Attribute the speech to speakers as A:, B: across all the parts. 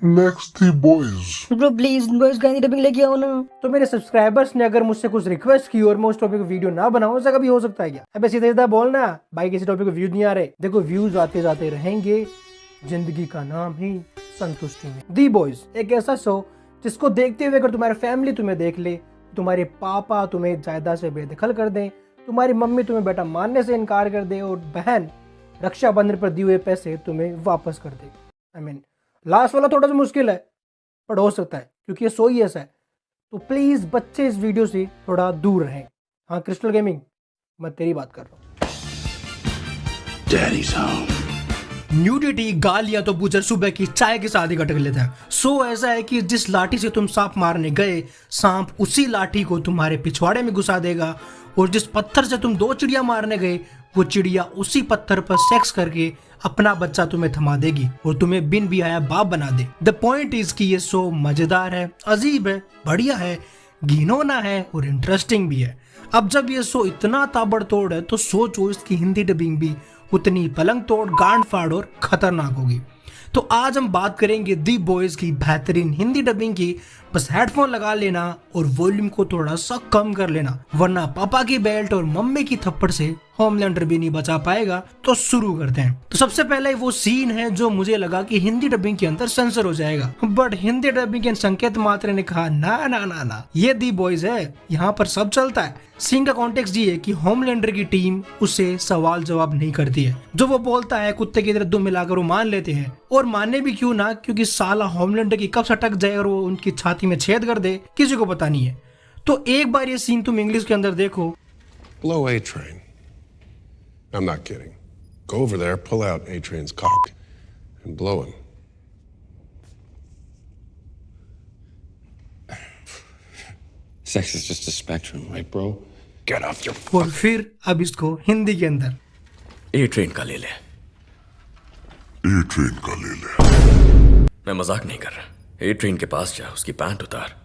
A: Next the boys.
B: Bro please boys का dubbing लेके आओ ना।
C: तो मेरे सब्सक्राइबर्स ने अगर मुझसे कुछ रिक्वेस्ट की और मैं उस टॉपिक पे वीडियो ना बनाऊं, ऐसा कभी हो सकता है क्या? अबे सीधा सीधा बोलना भाई, किसी टॉपिक पे व्यूज नहीं आ रहे। देखो व्यूज आते जाते रहेंगे, जिंदगी का नाम ही संतुष्टि में। दी बॉयज एक ऐसा शो जिसको देखते हुए अगर तुम्हारी फैमिली तुम्हें देख ले, तुम्हारे पापा तुम्हें जायदाद से बेदखल कर दें, तुम्हारी मम्मी तुम्हें बेटा मानने से इनकार कर दे और बहन रक्षाबंधन पर दिए हुए पैसे तुम्हें वापस कर दे। आई मीन लास्ट वाला थोड़ा सा मुश्किल है पर हो सकता है क्योंकि ये सो ही ऐसा है। तो प्लीज बच्चे इस वीडियो से थोड़ा दूर रहें। हाँ क्रिस्टल गेमिंग, मैं तेरी बात कर रहा हूँ।
A: Daddy's home.
C: न्यूडिटी गालियां तो बूचर सुबह की चाय के साथ ही कटक लेता है। सो ऐसा है कि जिस लाठी से तुम सांप मारने गए, सांप उसी लाठी को तुम्हारे पिछवाड़े में घुसा देगा, और जिस पत्थर से तुम 2 चिड़िया मारने गए, वो चिड़िया उसी पत्थर पर सेक्स करके अपना बच्चा तुम्हें थमा देगी और तुम्हें बिन भी आया बाप बना दे। द पॉइंट इज कि ये शो मजेदार है, अजीब है, बढ़िया है, घिनौना है और इंटरेस्टिंग भी है। अब जब ये शो इतना ताबड़तोड़ है तो सोचो इसकी हिंदी डबिंग भी उतनी पलंग तोड़, गांड फाड़ और खतरनाक होगी। तो आज हम बात करेंगे दी बॉयज की बेहतरीन हिंदी डबिंग की। बस हेडफोन लगा लेना और वॉल्यूम को थोड़ा सा कम कर लेना, वरना पापा की बेल्ट और मम्मी की थप्पड़ से होमलैंडर भी नहीं बचा पाएगा। तो शुरू करते हैं। तो सबसे पहले वो सीन है जो मुझे लगा कि हिंदी डबिंग के अंदर सेंसर हो जाएगा, बट हिंदी डबिंग के संकेत मात्र ने कहा ना ना ना ना, ये दी बॉयज है, यहाँ पर सब चलता है। सीन का कॉन्टेक्स्ट ये है कि होमलैंडर की टीम उसे सवाल जवाब नहीं करती है। जो वो बोलता है कुत्ते की तरह दुम मिलाकर वो मान लेते हैं, और मानने भी क्यों ना, क्योंकि साला होमलैंडर की कब सटक जाए और वो उनकी छाती में छेद कर दे किसी को पता नहीं है। तो एक बार ये सीन तुम इंग्लिश के अंदर देखो।
A: Blow A-Train. I'm not kidding. Go over there, pull out A-Train's cock, and blow him.
D: Sex is just a spectrum, right, bro?
A: Get off your
C: और फिर अब इसको हिंदी के अंदर
E: ए ट्रेन का ले ले।
A: A-Train का ले ले.
E: मैं मजाक नहीं कर रहा। ए ट्रेन के पास जा, उसकी पैंट उतार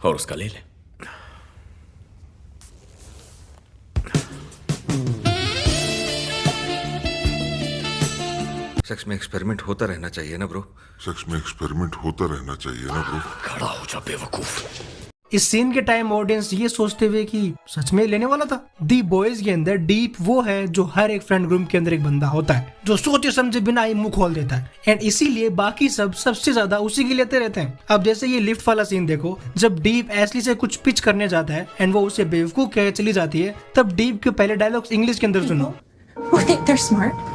E: और उसका ले ले।
F: सेक्स में एक्सपेरिमेंट होता रहना चाहिए ना ब्रो।
A: सेक्स में एक्सपेरिमेंट होता रहना चाहिए ना ब्रो.
E: खड़ा हो जा बेवकूफ।
C: इस सीन के टाइम ऑडियंस ये सोचते हुए कि सच में लेने वाला था। दी बॉयज के अंदर डीप वो है जो हर एक फ्रेंड ग्रुप के अंदर एक बंदा होता है जो सोचे समझे बिना ही मुंह खोल देता है, एंड इसीलिए बाकी सब सबसे ज्यादा उसी की लेते रहते हैं। अब जैसे ये लिफ्ट वाला सीन देखो, जब डीप एसली से कुछ पिच करने जाता है एंड वो उसे बेवकूफ कह चली जाती है, तब डीप के पहले डायलॉग्स इंग्लिश के अंदर सुनो।
G: Who think they're smart?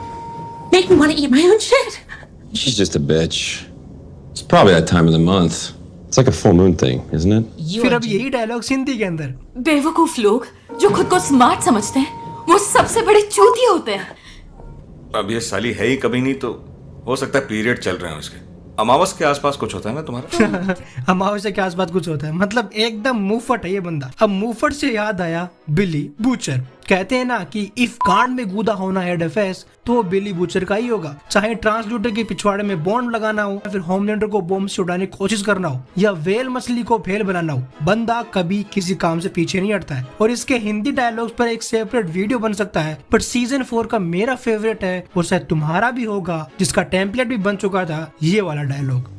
G: Make me want to eat my own shit.
D: She's just a bitch. It's probably that time of the month. It's like a full moon thing, isn't it?
C: फिर अब यही dialogue Hindi के अंदर।
H: बेवकूफ लोग जो खुद को स्मार्ट समझते हैं वो सबसे बड़े चूतिए होते हैं।
F: अब ये साली है ही कभी नहीं, तो हो सकता है पीरियड चल रहे हैं उसके। अमावस के आसपास कुछ होता है ना तुम्हारा?
C: अमावस्या के आसपास कुछ होता है, मतलब एकदम मुंहफट है ये बंदा। अब मुंहफट से याद आया बिली बूचर। कहते हैं ना कि इफ कांड में गूदा होना है डेफेस, तो वो बिली बूचर का ही होगा। चाहे ट्रांसल्यूटर के पिछवाड़े में बॉन्ड लगाना हो, या फिर होमलैंडर को बॉम्ब से उड़ाने की कोशिश करना हो, या वेल मछली को फेल बनाना हो, बंदा कभी किसी काम से पीछे नहीं हटता है। और इसके हिंदी डायलॉग्स पर एक सेपरेट वीडियो बन सकता है, बट सीजन 4 का मेरा फेवरेट है और शायद तुम्हारा भी होगा, जिसका टेम्पलेट भी बन चुका था, ये वाला dialogue.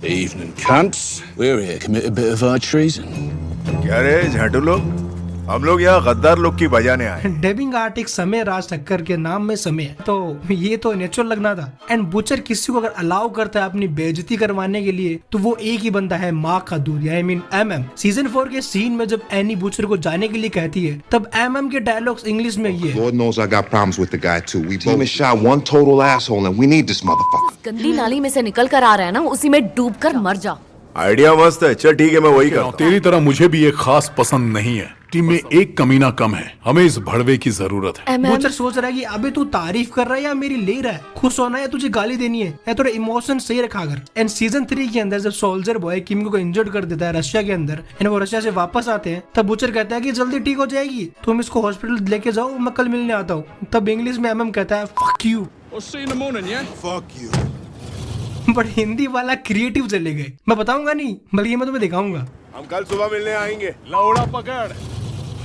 I: Evening, cunts. We're here to commit a bit of our treason.
J: क्या रे झाटू लोग, हम लोग यहाँ गद्दार लोग की बजाने आए।
C: डबिंग आर्टिस्ट समय राज ठक्कर के नाम में समय है, तो ये तो नेचुरल लगना था। एंड बुचर किसी को अगर अलाउ करता है अपनी बेइज्जती करवाने के लिए, तो वो एक ही बंदा है, माँ का दूर, आई मीन MM। सीजन 4 के सीन में जब एनी बुचर को जाने के लिए कहती है, तब MM के डायलॉग्स इंग्लिश में ये।
K: Lord knows I got problems with the guy too. We both shot one total asshole and we need this motherfucker.
H: गंदी नाली में से निकल कर आ रहा है ना, उसी में डूब कर मर जा।
J: आइडिया मस्त है, चल ठीक है मैं वही करता हूँ।
L: तेरी तरह मुझे भी ये खास पसंद नहीं है। टीम में एक कमीना कम है, हमें इस भड़वे की जरूरत है।
C: बुचर सोच रहा है कि अबे तू तारीफ कर रहा है या मेरी ले रहा है, खुश होना है या तुझे गाली देनी है, या थोड़े इमोशन सही रखा कर। एंड सीजन 3 के अंदर जब सोल्जर बॉय किम को इंजर्ड कर देता है रशिया के अंदर, एंड वो रशिया से वापस आते हैं, तब बुचर कहता है कि जल्दी ठीक हो जाएगी, तुम इसको हॉस्पिटल लेके जाओ, मैं कल मिलने आता हूँ। तब इंग्लिश में MM कहता है fuck you.
A: Fuck you.
C: But Hindi वाला क्रिएटिव चले गए। मैं बताऊंगा नहीं, बल्कि मैं तुम्हें दिखाऊंगा।
J: हम कल सुबह मिलने आएंगे। लौड़ा पकड़।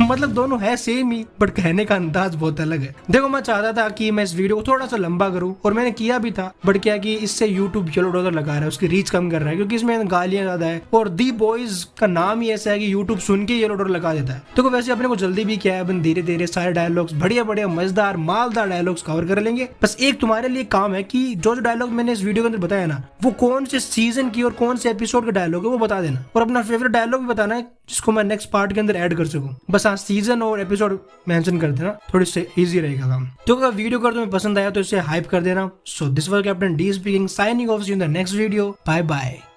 C: मतलब दोनों है सेम ही, बट कहने का अंदाज बहुत अलग है। देखो मैं चाहता था कि मैं इस वीडियो को थोड़ा सा लंबा करूं, और मैंने किया भी था, बट क्या कि इससे यूट्यूब येलो डॉलर लगा रहा है, उसकी रीच कम कर रहा है, क्योंकि इसमें गालियां ज्यादा है, और दी बॉयज का नाम ही ऐसा है कि यूट्यूब सुन के येलो डॉलर लगा देता है। तो वैसे अपने को जल्दी भी क्या है, अपन धीरे धीरे सारे डायलॉग्स बढ़िया बढ़िया मजेदार मालदार डायलॉग्स कवर कर लेंगे। बस एक तुम्हारे लिए काम है कि जो जो डायलॉग मैंने इस वीडियो के अंदर बताया ना, वो कौन से सीजन की और कौन से एपिसोड का डायलॉग है वो बता देना, और अपना फेवरेट डायलॉग भी बताना है जिसको मैं नेक्स्ट पार्ट के अंदर ऐड कर सकूं। बस हाँ, सीजन और एपिसोड मेंशन कर देना, थोड़ी से इजी रहेगा काम। तो अगर वीडियो कर तुम्हें पसंद आया तो इसे हाइप कर देना। So this was Captain D speaking, signing off, see you in the next video. Bye bye.